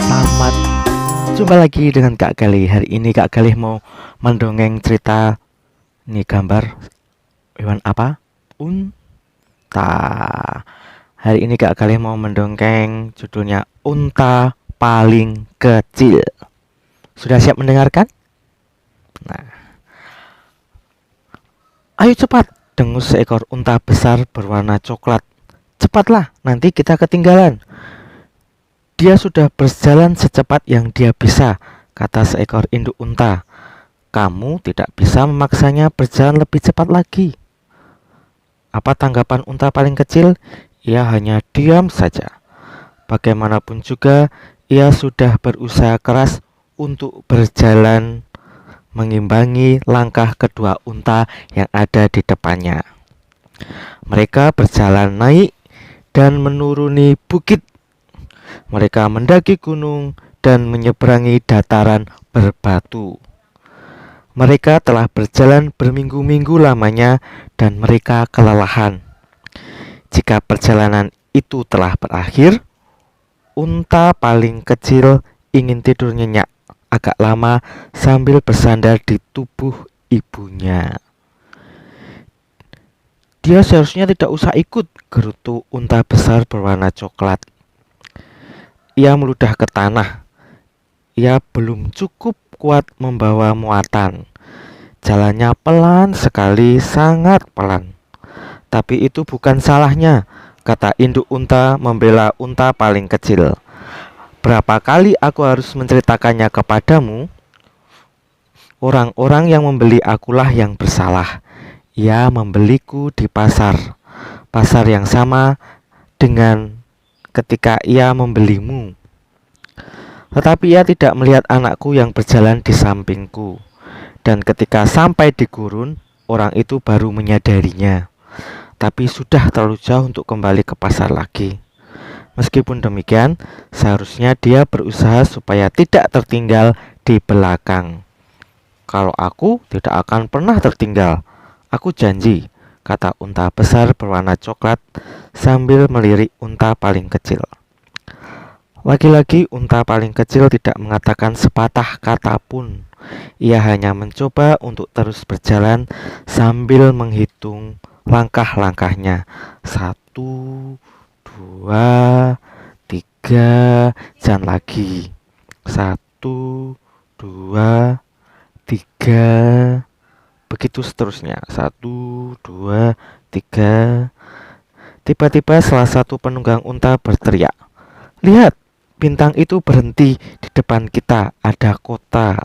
Selamat jumpa lagi dengan Kak Galih. Hari ini Kak Galih mau mendongeng cerita. Ini gambar hewan apa? Unta. Hari ini Kak Galih mau mendongeng, judulnya Unta Paling Kecil. Sudah siap mendengarkan? Nah, ayo cepat, dengus seekor unta besar berwarna coklat. Cepatlah, nanti kita ketinggalan. Dia sudah berjalan secepat yang dia bisa, kata seekor induk unta. Kamu tidak bisa memaksanya berjalan lebih cepat lagi. Apa tanggapan unta paling kecil? Ia hanya diam saja. Bagaimanapun juga, ia sudah berusaha keras untuk berjalan mengimbangi langkah kedua unta yang ada di depannya. Mereka berjalan naik dan menuruni bukit. Mereka mendaki gunung dan menyeberangi dataran berbatu. Mereka telah berjalan berminggu-minggu lamanya dan mereka kelelahan. Jika perjalanan itu telah berakhir, unta paling kecil ingin tidur nyenyak agak lama sambil bersandar di tubuh ibunya. Dia seharusnya tidak usah ikut, gerutu unta besar berwarna coklat. Ia meludah ke tanah. Ia belum cukup kuat membawa muatan. Jalannya pelan sekali, sangat pelan. Tapi itu bukan salahnya, kata induk unta membela unta paling kecil. Berapa kali aku harus menceritakannya kepadamu? Orang-orang yang membeli akulah yang bersalah. Ia membeliku di pasar yang sama dengan ketika ia membelimu. Tetapi ia tidak melihat anakku yang berjalan di sampingku. Dan ketika sampai di gurun, orang itu baru menyadarinya. Tapi sudah terlalu jauh untuk kembali ke pasar lagi. Meskipun demikian, seharusnya dia berusaha supaya tidak tertinggal di belakang. Kalau aku tidak akan pernah tertinggal, aku janji, kata unta besar berwarna coklat sambil melirik unta paling kecil. Lagi-lagi unta paling kecil tidak mengatakan sepatah kata pun. Ia hanya mencoba untuk terus berjalan sambil menghitung langkah-langkahnya. 1, 2, 3, jalan lagi. 1, 2, 3, begitu seterusnya. 1, 2, 3. Tiba-tiba salah satu penunggang unta berteriak, "Lihat, bintang itu berhenti di depan kita, ada kota."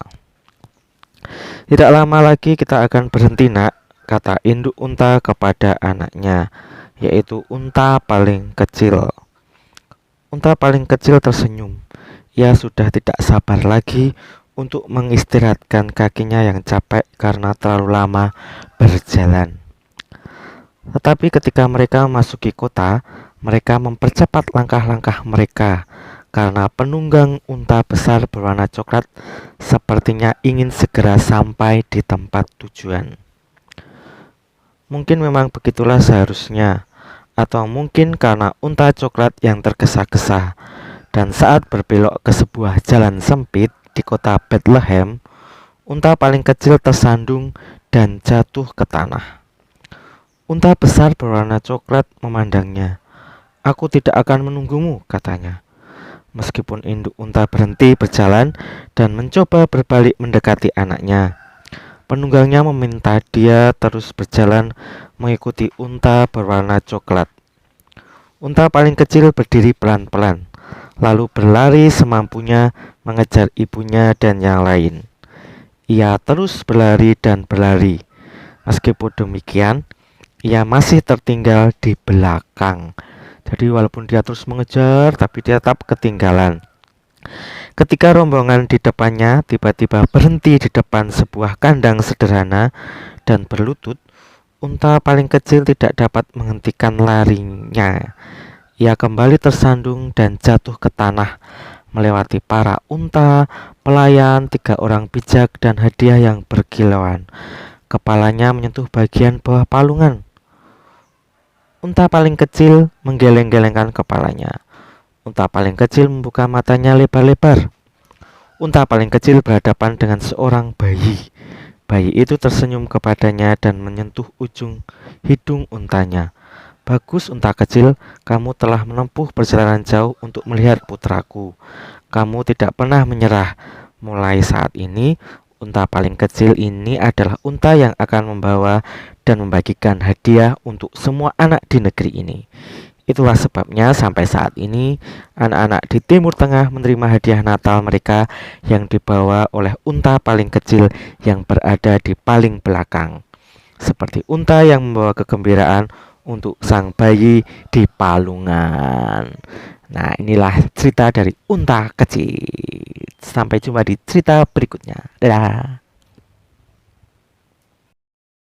"Tidak lama lagi kita akan berhenti, nak," kata induk unta kepada anaknya, yaitu unta paling kecil. Unta paling kecil tersenyum. Ia sudah tidak sabar lagi untuk mengistirahatkan kakinya yang capek karena terlalu lama berjalan. Tetapi ketika mereka memasuki kota, mereka mempercepat langkah-langkah mereka karena penunggang unta besar berwarna coklat sepertinya ingin segera sampai di tempat tujuan. Mungkin memang begitulah seharusnya, atau mungkin karena unta coklat yang tergesa-gesa dan saat berbelok ke sebuah jalan sempit di kota Bethlehem, unta paling kecil tersandung dan jatuh ke tanah. Unta besar berwarna coklat memandangnya. "Aku tidak akan menunggumu," katanya. Meskipun induk unta berhenti berjalan dan mencoba berbalik mendekati anaknya, penunggangnya meminta dia terus berjalan mengikuti unta berwarna coklat. Unta paling kecil berdiri pelan-pelan, lalu berlari semampunya mengejar ibunya dan yang lain. Ia terus berlari dan berlari. Meskipun demikian, ia masih tertinggal di belakang. Jadi walaupun dia terus mengejar, tapi dia tetap ketinggalan. Ketika rombongan di depannya tiba-tiba berhenti di depan sebuah kandang sederhana dan berlutut, unta paling kecil tidak dapat menghentikan larinya. Ia kembali tersandung dan jatuh ke tanah, melewati para unta, pelayan, 3 orang bijak, dan hadiah yang berkilauan. Kepalanya menyentuh bagian bawah palungan. Unta paling kecil menggeleng-gelengkan kepalanya. Unta paling kecil membuka matanya lebar-lebar. Unta paling kecil berhadapan dengan seorang bayi. Bayi itu tersenyum kepadanya dan menyentuh ujung hidung untanya. Bagus unta kecil, kamu telah menempuh perjalanan jauh untuk melihat putraku. Kamu tidak pernah menyerah. Mulai saat ini, unta paling kecil ini adalah unta yang akan membawa dan membagikan hadiah untuk semua anak di negeri ini. Itulah sebabnya sampai saat ini anak-anak di Timur Tengah menerima hadiah Natal mereka yang dibawa oleh unta paling kecil yang berada di paling belakang. Seperti unta yang membawa kegembiraan untuk sang bayi di palungan. Nah, inilah cerita dari unta kecil. Sampai jumpa di cerita berikutnya. Dadah.